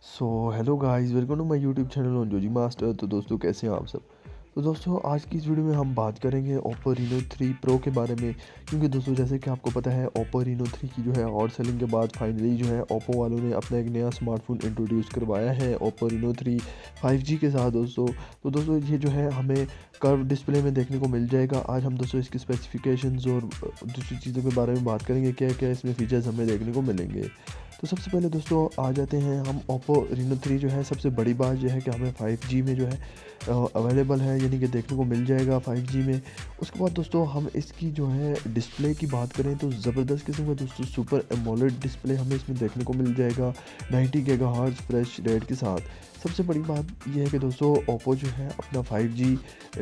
So hello guys, welcome to my YouTube channel on Joji master. तो दोस्तों, कैसे हैं आप सब। तो दोस्तों, आज की इस वीडियो में हम बात करेंगे ओप्पो रीनो 3 प्रो के बारे में। क्योंकि दोस्तों, जैसे कि आपको पता है, ओप्पो रीनो 3 की जो है और सेलिंग के बाद फाइनली जो है ओप्पो वालों ने अपना एक नया स्मार्टफोन इंट्रोड्यूस करवाया है, ओप्पो रीनो 3 5G के साथ दोस्तों। तो दोस्तों, ये जो है हमें कर्व डिस्प्ले में देखने को मिल जाएगा। आज हम दोस्तों इसकी स्पेसिफिकेशंस और दूसरी चीज़ों के बारे में बात करेंगे, क्या क्या इसमें फीचर्स हमें देखने को मिलेंगे। तो सबसे पहले दोस्तों आ जाते हैं हम ओप्पो रीनो 3। जो है सबसे बड़ी बात जो है कि हमें 5G में जो है अवेलेबल है, यानी कि देखने को मिल जाएगा 5G में। उसके बाद दोस्तों हम इसकी जो है डिस्प्ले की बात करें तो ज़बरदस्त किस्म का दोस्तों सुपर एमोलेड डिस्प्ले हमें इसमें देखने को मिल जाएगा 90 गीगाहर्ट्ज़ फ्रेश रेट के साथ। सबसे बड़ी बात यह है कि दोस्तों ओप्पो जो है अपना 5G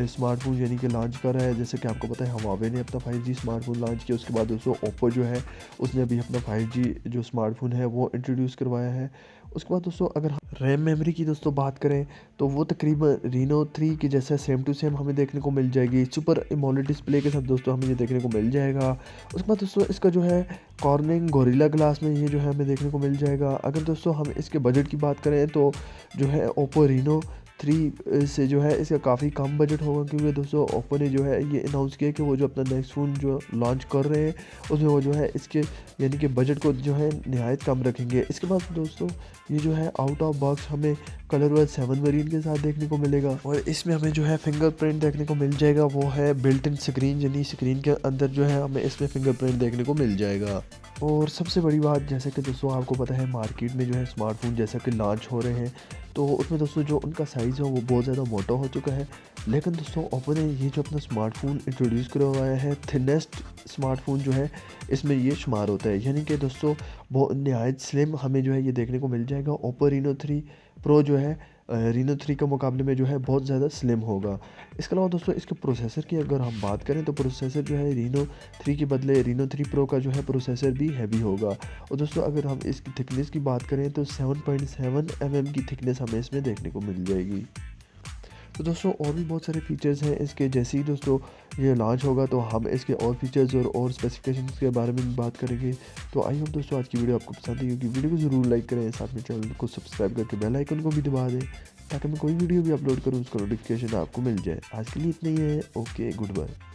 स्मार्टफोन यानी कि लॉन्च कर रहा है। जैसे कि आपको पता है, हवावे ने अपना 5G स्मार्टफोन लॉन्च किया। उसके बाद दोस्तों ओप्पो जो है उसने अभी अपना 5G जो स्मार्टफोन है वो इंट्रोड्यूस करवाया है। उसके बाद दोस्तों अगर हम रैम मेमोरी की दोस्तों बात करें तो वो तकरीबन रीनो 3 की जैसा सेम टू सेम हमें देखने को मिल जाएगी। सुपर एमोलेड डिस्प्ले के साथ दोस्तों हमें ये देखने को मिल जाएगा। उसके बाद दोस्तों इसका जो है कॉर्निंग गोरिल्ला ग्लास में ये जो है हमें देखने को मिल जाएगा। अगर दोस्तों हम इसके बजट की बात करें तो जो है ओप्पो रीनो 3 से जो है इसका काफ़ी कम बजट होगा। क्योंकि दोस्तों ओप्पो ने जो है ये अनाउंस किया कि वो जो अपना नेक्स्ट फ़ोन जो लॉन्च कर रहे हैं उसमें वो जो है इसके यानी कि बजट को जो है नहायत कम रखेंगे। इसके बाद दोस्तों ये जो है आउट ऑफ बॉक्स हमें कलर वाइज 7 वेरिएंट के साथ देखने को मिलेगा। और इसमें हमें जो है फिंगरप्रिंट देखने को मिल जाएगा, वो है बिल्ट इन स्क्रीन, यानी स्क्रीन के अंदर जो है हमें इसमें फिंगरप्रिंट देखने को मिल जाएगा। और सबसे बड़ी बात, जैसे कि दोस्तों आपको पता है मार्केट में जो है स्मार्टफोन जैसा कि लॉन्च हो रहे हैं तो उसमें दोस्तों जो उनका साइज़ है वो बहुत ज़्यादा मोटा हो चुका है। लेकिन दोस्तों ओप्पो ने ये जो अपना स्मार्टफोन इंट्रोड्यूस करवाया है, थिनेस्ट स्मार्टफोन जो है इसमें ये शुमार होता है। यानी कि दोस्तों बहुत नहायत स्लिम हमें जो है ये देखने को मिल जाएगा। ओप्पो रीनो 3 प्रो जो है रीनो 3 के मुकाबले में जो है बहुत ज़्यादा स्लिम होगा। इसके अलावा दोस्तों इसके प्रोसेसर की अगर हम बात करें तो प्रोसेसर जो है रीनो 3 के बदले रीनो 3 प्रो का जो है प्रोसेसर भी हैवी होगा। और दोस्तों अगर हम इसकी थिकनेस की बात करें तो 7.7 mm की थिकनेस हमें इसमें देखने को मिल जाएगी। तो दोस्तों और भी बहुत सारे फीचर्स हैं इसके। जैसे ही दोस्तों ये लॉन्च होगा तो हम इसके और फीचर्स और स्पेसिफिकेशंस के बारे में भी बात करेंगे। तो आई होप दोस्तों आज की वीडियो आपको पसंद आई होगी। वीडियो को ज़रूर लाइक करें, साथ में चैनल को सब्सक्राइब करके बेल आइकन को भी दबा दें ताकि मैं कोई वीडियो भी अपलोड करूँ उसका नोटिफिकेशन आपको मिल जाए। आज के लिए इतना ही है। Okay, good bye.